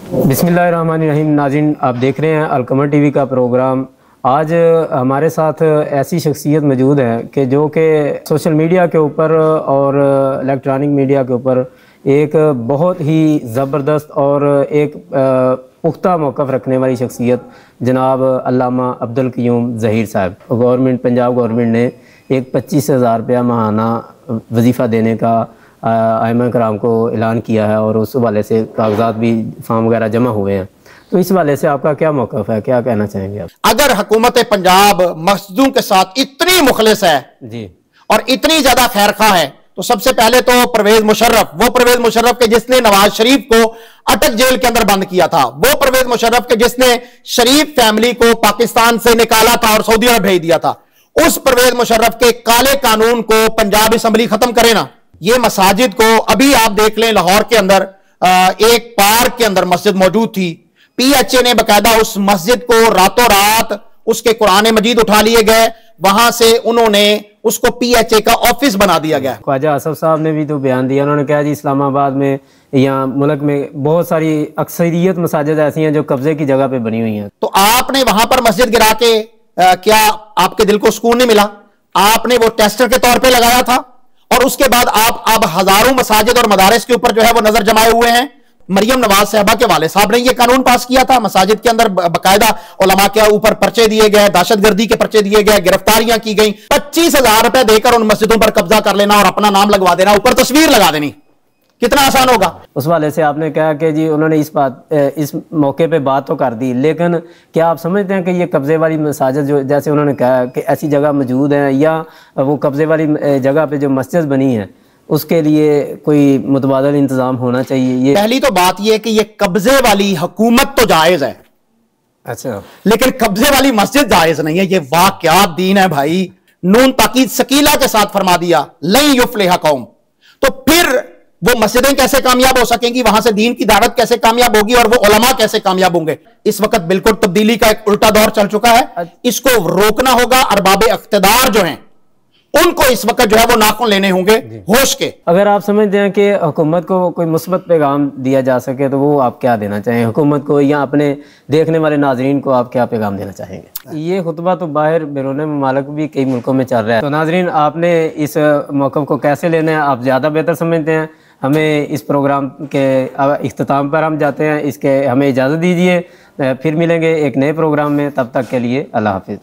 बिस्मिल्लाहिर्रहमानिर्रहीम। नाज़रीन, आप देख रहे हैं अलकमर टीवी का प्रोग्राम। आज हमारे साथ ऐसी शख्सियत मौजूद है कि जो कि सोशल मीडिया के ऊपर और इलेक्ट्रॉनिक मीडिया के ऊपर एक बहुत ही ज़बरदस्त और एक पुख्ता मौक़िफ़ रखने वाली शख्सियत जनाब अल्लामा अब्दुल क़य्यूम ज़हीर साहब। गवर्नमेंट, पंजाब गवर्नमेंट ने एक 25,000 रुपया माहाना वजीफ़ा देने का आइमा कराम को ऐलान किया है और उस हवाले से कागजात भी फॉर्म वगैरह जमा हुए हैं। तो इस हवाले से आपका क्या मौक़िफ़ है, क्या कहना चाहेंगे आप? अगर हुकूमत पंजाब मस्जिदों के साथ इतनी मुखलिस है जी और इतनी ज्यादा खैरखा है तो सबसे पहले तो परवेज मुशर्रफ के जिसने नवाज शरीफ को अटक जेल के अंदर बंद किया था, वो परवेज मुशर्रफ के जिसने शरीफ फैमिली को पाकिस्तान से निकाला था और सऊदी अरब भेज दिया था, उस परवेज मुशर्रफ के काले कानून को पंजाब असम्बली खत्म करे ना। ये मसाजिद को अभी आप देख लें, लाहौर के अंदर एक पार्क के अंदर मस्जिद मौजूद थी, PHA ने बकायदा उस मस्जिद को रातों रात उसके कुरान मजीद उठा लिए गए, वहां से उन्होंने उसको PHA का ऑफिस बना दिया गया। ख्वाजा आसफ साहब ने भी तो बयान दिया, उन्होंने कहा जी इस्लामाबाद में या मुल्क में बहुत सारी अक्सरियत मसाजिद ऐसी हैं जो कब्जे की जगह पे बनी हुई हैं। तो आपने वहां पर मस्जिद गिरा के क्या आपके दिल को सुकून नहीं मिला? आपने वो टेस्टर के तौर पर लगाया था और उसके बाद आप अब हजारों मसाजिद और मदारिस के ऊपर जो है वो नजर जमाए हुए हैं। मरियम नवाज साहबा के वाले साहब ने ये कानून पास किया था, मसाजिद के अंदर बकायदा उलमा के ऊपर पर्चे दिए गए, दहशतगर्दी के पर्चे दिए गए, गिरफ्तारियां की गई। 25,000 रुपए देकर उन मस्जिदों पर कब्जा कर लेना और अपना नाम लगवा देना, ऊपर तस्वीर लगा देनी, कितना आसान होगा। उस वाले से आपने कहा कि जी उन्होंने इस मौके पे बात तो कर दी, लेकिन क्या आप समझते हैं कि ये कब्जे वाली मसाजिद जो जैसे उन्होंने कहा कि ऐसी जगह मौजूद है या वो कब्जे वाली जगह पे जो मस्जिद बनी है उसके लिए कोई मुतबादल इंतजाम होना चाहिए? ये पहली तो बात ये कि ये कब्जे वाली हुकूमत तो जायज है, अच्छा, लेकिन कब्जे वाली मस्जिद जायज नहीं है। ये वाकयात दीन है भाई। नून ताकीद सकीला के साथ फरमा दिया लई युफ्लिहा कौम, तो फिर वो मस्जिदें कैसे कामयाब हो सकेंगी, वहां से दीन की दावत कैसे कामयाब होगी और वो उलमा कैसे कामयाब होंगे? इस वक्त बिल्कुल तब्दीली का एक उल्टा दौर चल चुका है, इसको रोकना होगा। अरबाब इख्तिदार जो हैं उनको इस वक्त जो है वो नाखून लेने होंगे होश के। अगर आप समझते हैं कि हुकूमत को कोई मुस्बत पैगाम दिया जा सके तो वो आप क्या देना चाहें हुकूमत को, या अपने देखने वाले नाजरीन को आप क्या पैगाम देना चाहेंगे? ये खुतबा तो बाहर बैरून ममालिक भी कई मुल्कों में चल रहा है, तो नाजरीन आपने इस मौक़िफ़ को कैसे लेना है आप ज़्यादा बेहतर समझते हैं। हमें इस प्रोग्राम के इख्तिताम पर हम जाते हैं, इसके हमें इजाज़त दीजिए, फिर मिलेंगे एक नए प्रोग्राम में, तब तक के लिए अल्लाह हाफिज़।